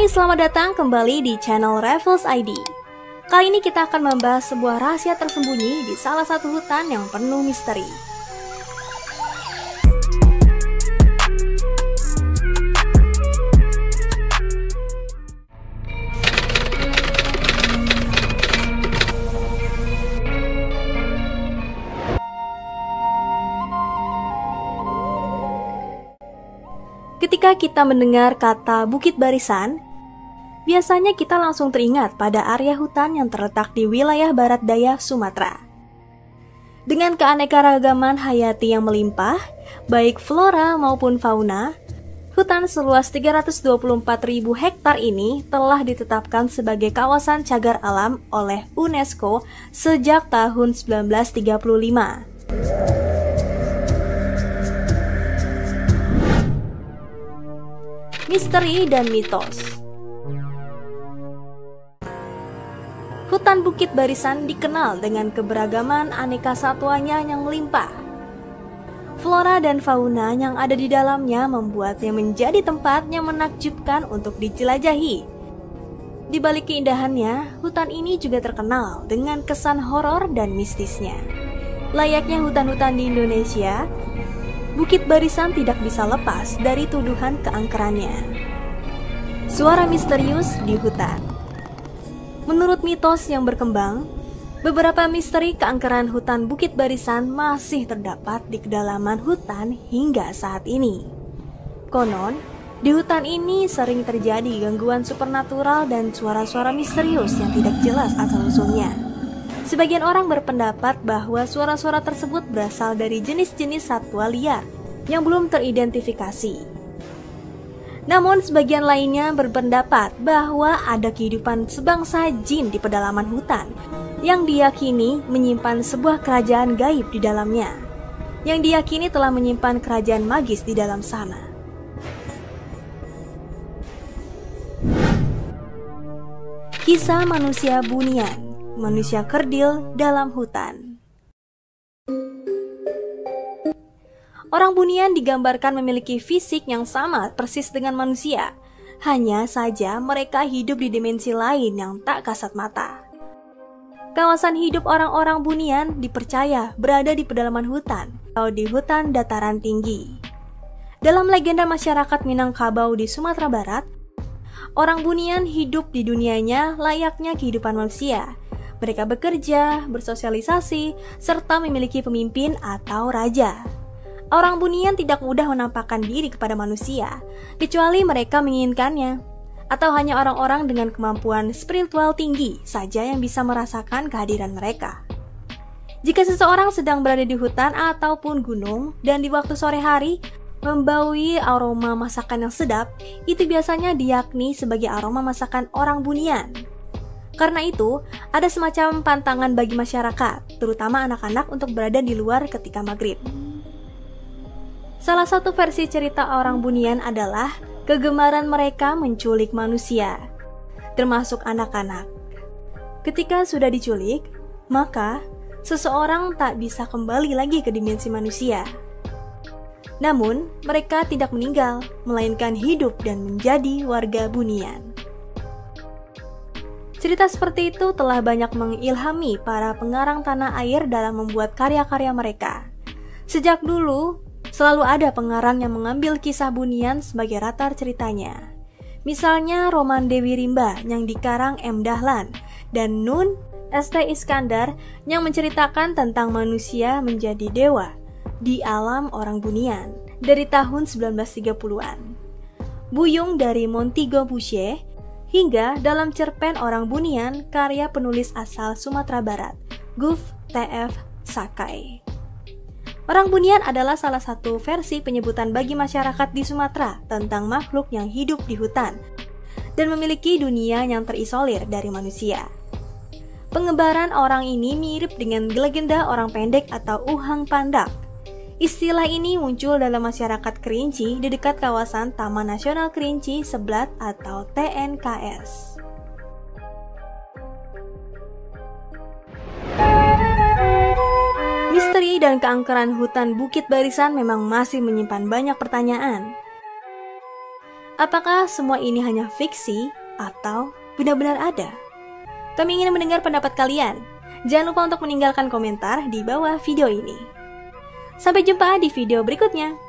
Hai, selamat datang kembali di channel Raffles ID. Kali ini kita akan membahas sebuah rahasia tersembunyi di salah satu hutan yang penuh misteri. Ketika kita mendengar kata Bukit Barisan, biasanya kita langsung teringat pada area hutan yang terletak di wilayah barat daya Sumatera. Dengan keanekaragaman hayati yang melimpah, baik flora maupun fauna, hutan seluas 324.000 hektar ini telah ditetapkan sebagai kawasan cagar alam oleh UNESCO sejak tahun 1935. Misteri dan mitos. Hutan Bukit Barisan dikenal dengan keberagaman aneka satwanya yang melimpah. Flora dan fauna yang ada di dalamnya membuatnya menjadi tempat yang menakjubkan untuk dijelajahi. Di balik keindahannya, hutan ini juga terkenal dengan kesan horor dan mistisnya. Layaknya hutan-hutan di Indonesia, Bukit Barisan tidak bisa lepas dari tuduhan keangkerannya. Suara misterius di hutan. Menurut mitos yang berkembang, beberapa misteri keangkeran hutan Bukit Barisan masih terdapat di kedalaman hutan hingga saat ini. Konon, di hutan ini sering terjadi gangguan supernatural dan suara-suara misterius yang tidak jelas asal-usulnya. Sebagian orang berpendapat bahwa suara-suara tersebut berasal dari jenis-jenis satwa liar yang belum teridentifikasi. Namun sebagian lainnya berpendapat bahwa ada kehidupan sebangsa jin di pedalaman hutan yang diyakini menyimpan sebuah kerajaan gaib di dalamnya, yang diyakini telah menyimpan kerajaan magis di dalam sana. Kisah manusia bunian, manusia kerdil dalam hutan. Orang bunian digambarkan memiliki fisik yang sama persis dengan manusia. Hanya saja mereka hidup di dimensi lain yang tak kasat mata. Kawasan hidup orang-orang bunian dipercaya berada di pedalaman hutan atau di hutan dataran tinggi. Dalam legenda masyarakat Minangkabau di Sumatera Barat, orang bunian hidup di dunianya layaknya kehidupan manusia. Mereka bekerja, bersosialisasi, serta memiliki pemimpin atau raja. Orang bunian tidak mudah menampakkan diri kepada manusia, kecuali mereka menginginkannya. Atau hanya orang-orang dengan kemampuan spiritual tinggi saja yang bisa merasakan kehadiran mereka. Jika seseorang sedang berada di hutan ataupun gunung dan di waktu sore hari membaui aroma masakan yang sedap, itu biasanya diyakni sebagai aroma masakan orang bunian. Karena itu, ada semacam pantangan bagi masyarakat, terutama anak-anak untuk berada di luar ketika maghrib. Salah satu versi cerita orang bunian adalah kegemaran mereka menculik manusia, termasuk anak-anak. Ketika sudah diculik, maka seseorang tak bisa kembali lagi ke dimensi manusia. Namun, mereka tidak meninggal, melainkan hidup dan menjadi warga bunian. Cerita seperti itu telah banyak mengilhami para pengarang tanah air dalam membuat karya-karya mereka. Sejak dulu, selalu ada pengarang yang mengambil kisah bunian sebagai latar ceritanya. Misalnya roman Dewi Rimba yang dikarang M. Dahlan dan Nun S.T. Iskandar yang menceritakan tentang manusia menjadi dewa di alam orang bunian dari tahun 1930-an. Buyung dari Montego Bushe, hingga dalam cerpen Orang Bunian karya penulis asal Sumatera Barat, Guf T.F. Sakai. Orang bunian adalah salah satu versi penyebutan bagi masyarakat di Sumatera tentang makhluk yang hidup di hutan dan memiliki dunia yang terisolir dari manusia. Pengembaraan orang ini mirip dengan legenda orang pendek atau Uhang Pandak. Istilah ini muncul dalam masyarakat Kerinci di dekat kawasan Taman Nasional Kerinci Seblat atau TNKS. Misteri dan keangkeran hutan Bukit Barisan memang masih menyimpan banyak pertanyaan. Apakah semua ini hanya fiksi atau benar-benar ada? Kami ingin mendengar pendapat kalian. Jangan lupa untuk meninggalkan komentar di bawah video ini. Sampai jumpa di video berikutnya.